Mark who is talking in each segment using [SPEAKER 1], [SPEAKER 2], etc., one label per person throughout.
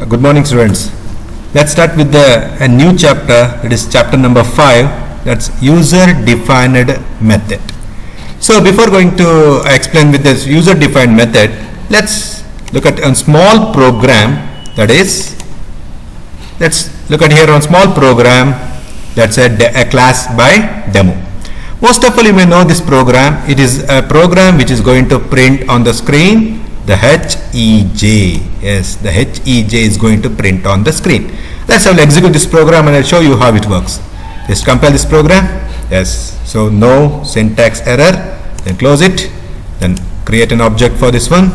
[SPEAKER 1] Good morning, students. Let's start with a new chapter. It is chapter number 5. That's user-defined method. So before going to explain with this user-defined method, let's look at a small program. That is, let's look at here on small program. That's a class by demo. Most of all, you may know this program. It is a program which is going to print on the screen the HEJ. Yes, the HEJ is going to print on the screen. Let's have execute this program and I'll show you how it works. Just compile this program. Yes, so no syntax error. Then close it. Then create an object for this one.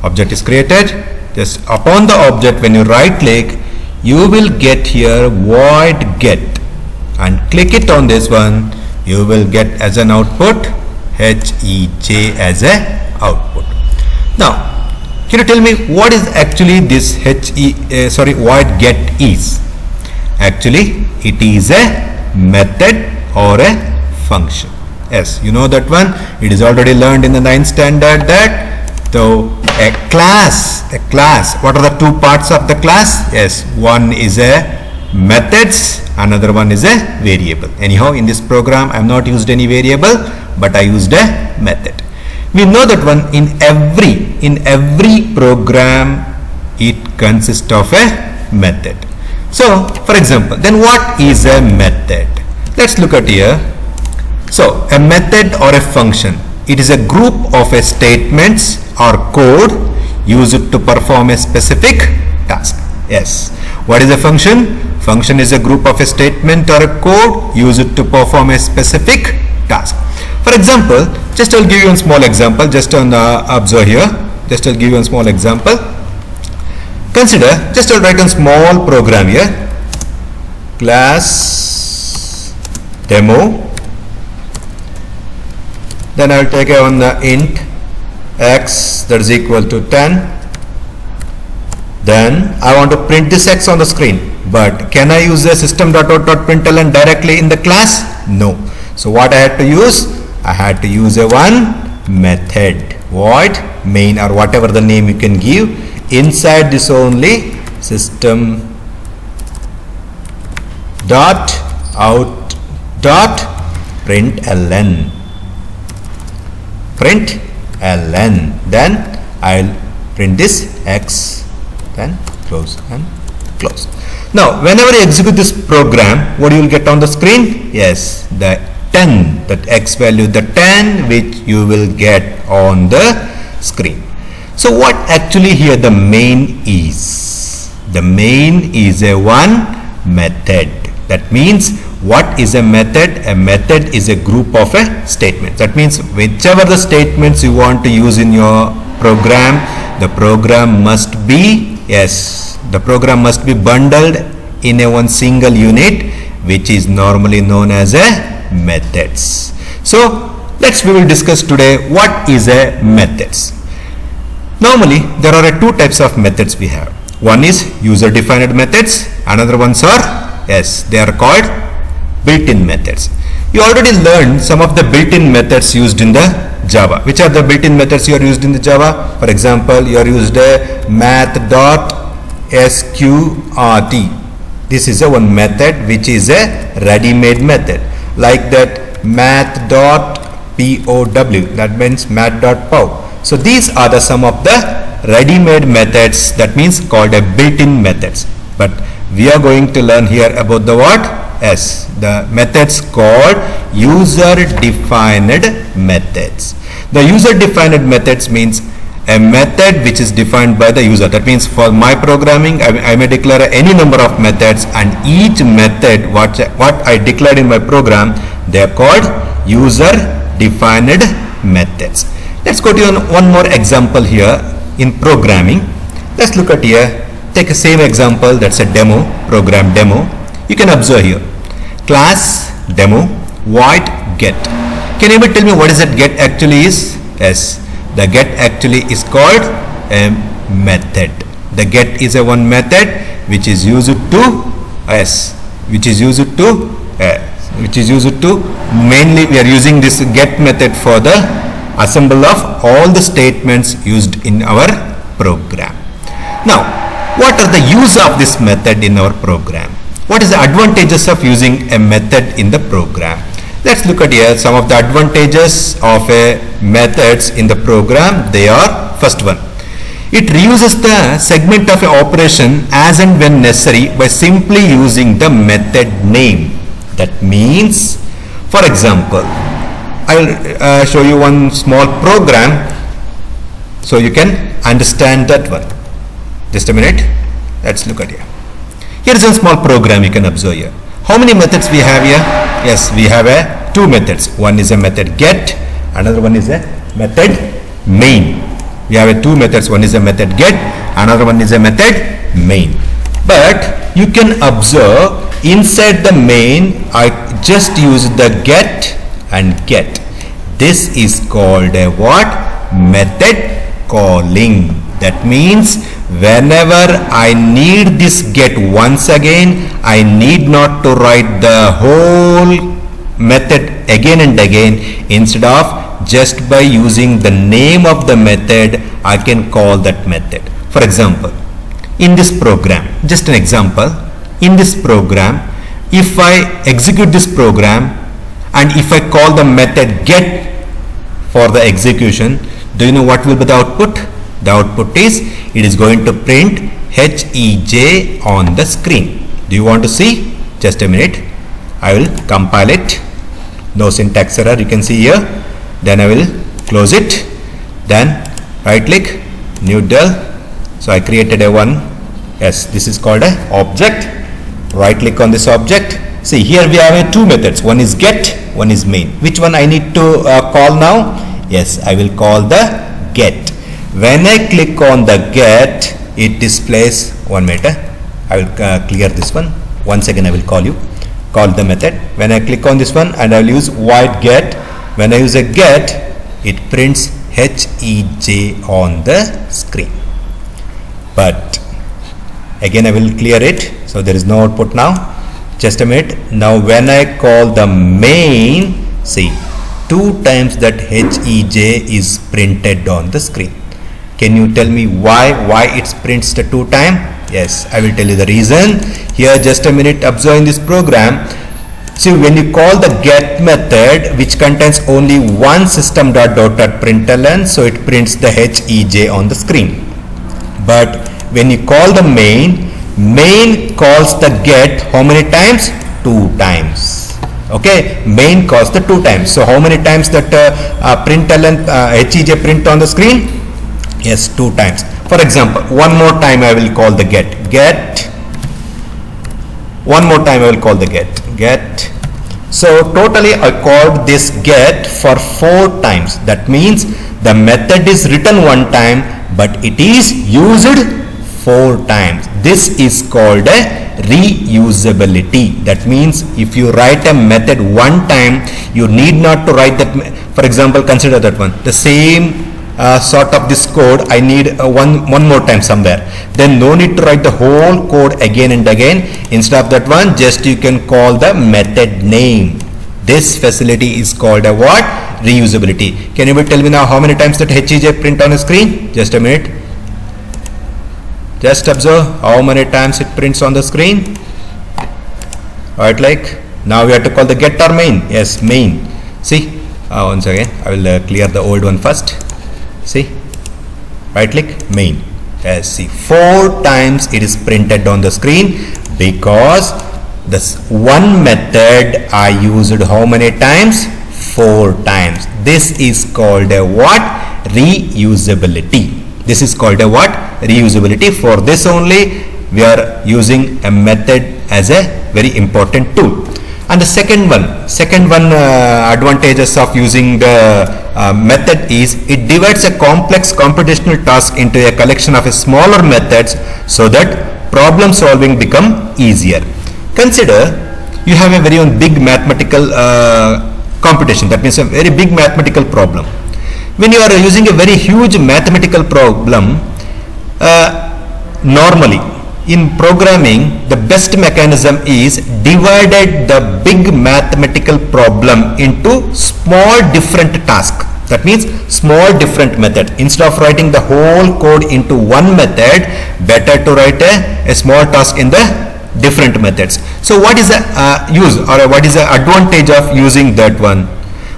[SPEAKER 1] Object is created. Just upon the object, when you right click, you will get here void get, and click it on this one. You will get as an output HEJ as a output. Now, can you tell me what is actually this void get is? Actually, it is a method or a function. Yes, you know that one. It is already learned in the 9th standard that a class. What are the two parts of the class? Yes, one is a methods, another one is a variable. Anyhow, in this program, I have not used any variable, but I used a method. We know that one in every program it consists of a method. So for example, then what is a method? Let's look at here. So a method or a function, it is a group of a statements or code used to perform a specific task. Yes. What is a function? Function is a group of a statement or a code used to perform a specific task. For example, just I'll give you a small example. Just on observe here. Just I'll give you a small example. Consider, just I'll write a small program here. Class demo. Then I'll take on the int x that is equal to 10. Then I want to print this x on the screen. But can I use the system.out.println directly in the class? No. So what I had to use? I had to use a one method, void main or whatever the name you can give. Inside this only system dot out dot println. Then I'll print this x. Then close and close. Now whenever you execute this program, what you will get on the screen? Yes, the 10, that x value, the 10 which you will get on the screen. So what actually here the main is? The main is a one method. That means what is a method? A method is a group of a statements. That means whichever the statements you want to use in your program, the program must be, yes, the program must be bundled in a one single unit, which is normally known as a methods. So we will discuss today what is a methods. Normally there are two types of methods we have. One is user defined methods, another ones are, yes, they are called built-in methods. You already learned some of the built-in methods used in the Java. Which are the built-in methods you are used in the Java? For example, you are used a math.sqrt. This is a one method which is a ready-made method. Like that math.pow, that means math.pow. So these are the some of the ready-made methods, that means called a built-in methods. But we are going to learn here about the what? Yes, the methods called user-defined methods. The user-defined methods means a method which is defined by the user. That means for my programming, I may declare any number of methods, and each method what I declared in my program, they are called user-defined methods. Let's go to one more example here in programming. Let's look at here. Take the same example, that's a demo, program demo. You can observe here. Class demo void get. Can you tell me what is that get actually is? Yes. The get actually is called a method. The get is a one method which is used to mainly we are using this get method for the assemble of all the statements used in our program. Now, what are the use of this method in our program? What is the advantages of using a method in the program? Let's look at here some of the advantages of a methods in the program. They are, first one, it reuses the segment of an operation as and when necessary by simply using the method name. That means, for example, I'll show you one small program so you can understand that one. Just a minute. Let's look at here. Here is a small program you can observe here. How many methods we have here? Yes, we have two methods. One is a method get, another one is a method main. We have two methods. One is a method get, another one is a method main. But you can observe inside the main, I just use the get and get. This is called a what? Method calling. That means whenever I need this get once again, I need not to write the whole method again and again. Instead of just by using the name of the method, I can call that method. For example, in this program, just an example, in this program, if I execute this program and if I call the method get for the execution, do you know what will be the output? The output is, it is going to print HEJ on the screen. Do you want to see? Just a minute. I will compile it. No syntax error, you can see here. Then I will close it. Then right click, new del. So I created a one. Yes, this is called a object. Right click on this object. See, here we have two methods. One is get, one is main. Which one I need to call now? Yes, I will call the get. When I click on the get, it displays, 1 minute, I will clear this one. Once again I will call the method. When I click on this one and I will use void get, when I use a get, it prints HEJ on the screen. But again I will clear it, so there is no output now. Just a minute. Now when I call the main, see, 2 times that HEJ is printed on the screen. Can you tell me why it prints the 2 times? Yes, I will tell you the reason. Here, just a minute, observing this program. See, when you call the get method, which contains only one system.out.println, so it prints the HEJ on the screen. But when you call the main calls the get how many times? 2 times. Okay, main calls the 2 times. So how many times that println HEJ print on the screen? Yes, 2 times. For example, one more time I will call the get. One more time I will call the get. So totally I called this get for 4 times. That means the method is written 1 time, but it is used 4 times. This is called a reusability. That means if you write a method 1 time, you need not to write that. For example, consider that one. The same sort of this code I need one more time somewhere. Then no need to write the whole code again and again. Instead of that one, just you can call the method name. This facility is called a what? Reusability. Can you tell me now how many times that HEJ print on a screen? Just a minute. Just observe how many times it prints on the screen. Right, like now we have to call the get or main. Yes, main. See, once again I will clear the old one first. See, right click, main. Yes, see, 4 times it is printed on the screen because this one method I used how many times? 4 times. This is called a what? Reusability. This is called a what? Reusability. For this only we are using a method as a very important tool. And the second one advantages of using the method is it divides a complex computational task into a collection of smaller methods so that problem solving become easier. Consider you have a very big mathematical computation, that means a very big mathematical problem. When you are using a very huge mathematical problem, normally in programming the best mechanism is divided the big mathematical problem into small different tasks. That means small different method. Instead of writing the whole code into one method, better to write a small task in the different methods. So what is the use, or what is the advantage of using that one?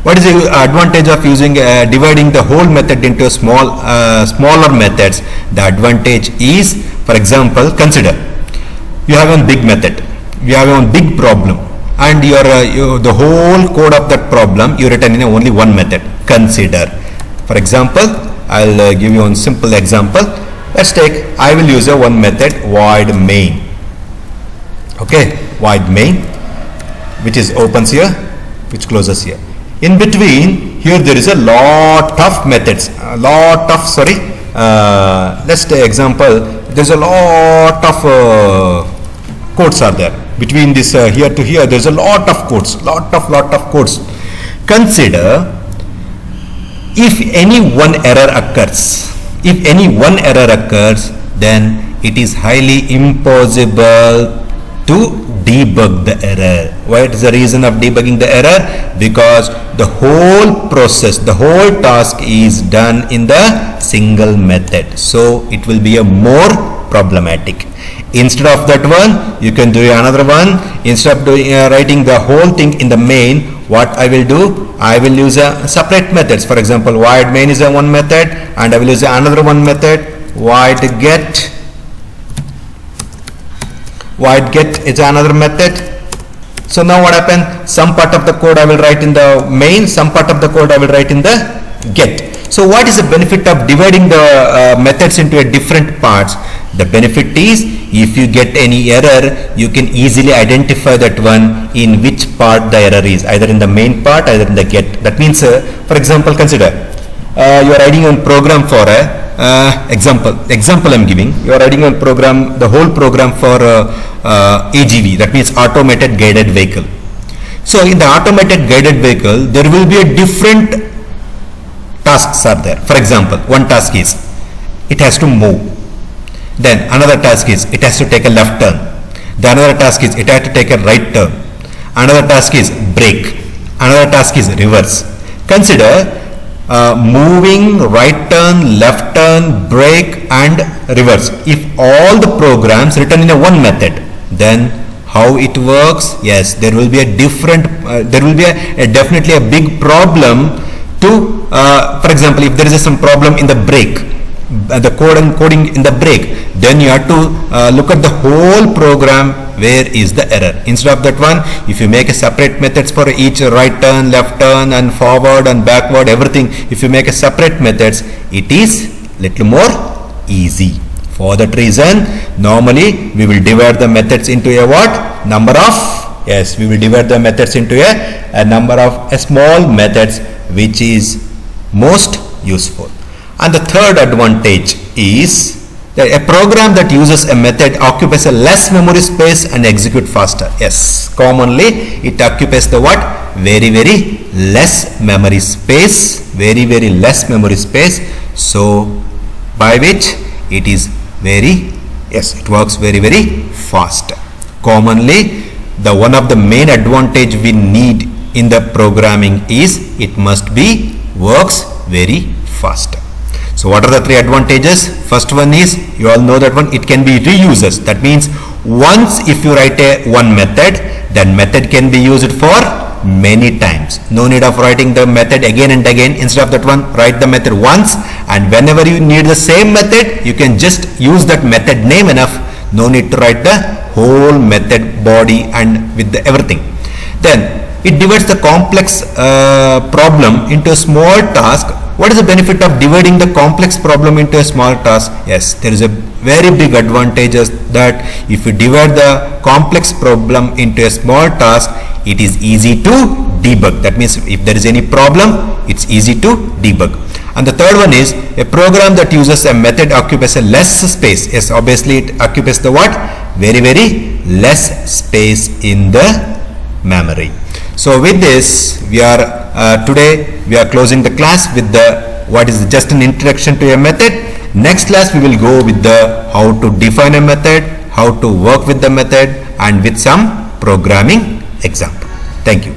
[SPEAKER 1] What is the advantage of using dividing the whole method into smaller methods? The advantage is, for example, consider you have a big method, you have a big problem, and the whole code of that problem you written in only one method. Consider, for example, I'll give you one simple example. Let's take, I will use a one method, void main. Okay, void main, which is opens here, which closes here. In between here there is a lot of methods, let's take example, there's a lot of codes are there. Between this here to here there's a lot of codes, lot of codes. Consider, if any one error occurs, then it is highly impossible to debug the error. What is the reason of debugging the error? Because the whole process, the whole task is done in the single method, so it will be a more problematic. Instead of that one, you can do another one. Instead of doing writing the whole thing in the main, what I will do, I will use a separate methods. For example, void main is a one method, and I will use another one method, void get. Void get is another method. So now what happened? Some part of the code I will write in the main, some part of the code I will write in the get. So what is the benefit of dividing the methods into a different parts? The benefit is, if you get any error, you can easily identify that one in which part the error is, either in the main part, either in the get. That means, for example, consider you are writing a program for a example I'm giving. You are writing a program, the whole program for AGV, that means automated guided vehicle. So in the automated guided vehicle, there will be a different tasks are there. For example, one task is it has to move. Then another task is it has to take a left turn. Then another task is it has to take a right turn. Another task is brake. Another task is reverse. Consider moving, right turn, left turn, brake and reverse. If all the programs written in a one method, then how it works? Yes, there will be a different, there will be a definitely a big problem to, for example, if there is some problem in the brake, the coding in the brake, then you have to look at the whole program, where is the error. Instead of that one, if you make a separate methods for each right turn, left turn and forward and backward, everything, if you make a separate methods, it is little more easy. For that reason, normally we will divide the methods into a what? Number of, yes, we will divide the methods into a number of small methods, which is most useful. And the third advantage is that a program that uses a method occupies a less memory space and execute faster. Yes, commonly it occupies the what? Very less memory space, very less memory space. So by which it is it works very fast. Commonly, the one of the main advantage we need in the programming is it must be works very fast. So what are the three advantages? First one is, you all know that one, it can be reuses. That means once if you write a one method, that method can be used for many times. No need of writing the method again and again. Instead of that one, write the method once, and whenever you need the same method, you can just use that method name enough. No need to write the whole method body and with the everything. Then it divides the complex problem into a small task. What is the benefit of dividing the complex problem into a small task? Yes, there is a very big advantage that if you divide the complex problem into a small task, it is easy to debug. That means if there is any problem, it's easy to debug. And the third one is, a program that uses a method occupies a less space. Yes, obviously it occupies the what? Very less space in the memory. So with this, we are today we are closing the class with the what is just an introduction to a method. Next class we will go with the how to define a method, how to work with the method, and with some programming example. Thank you.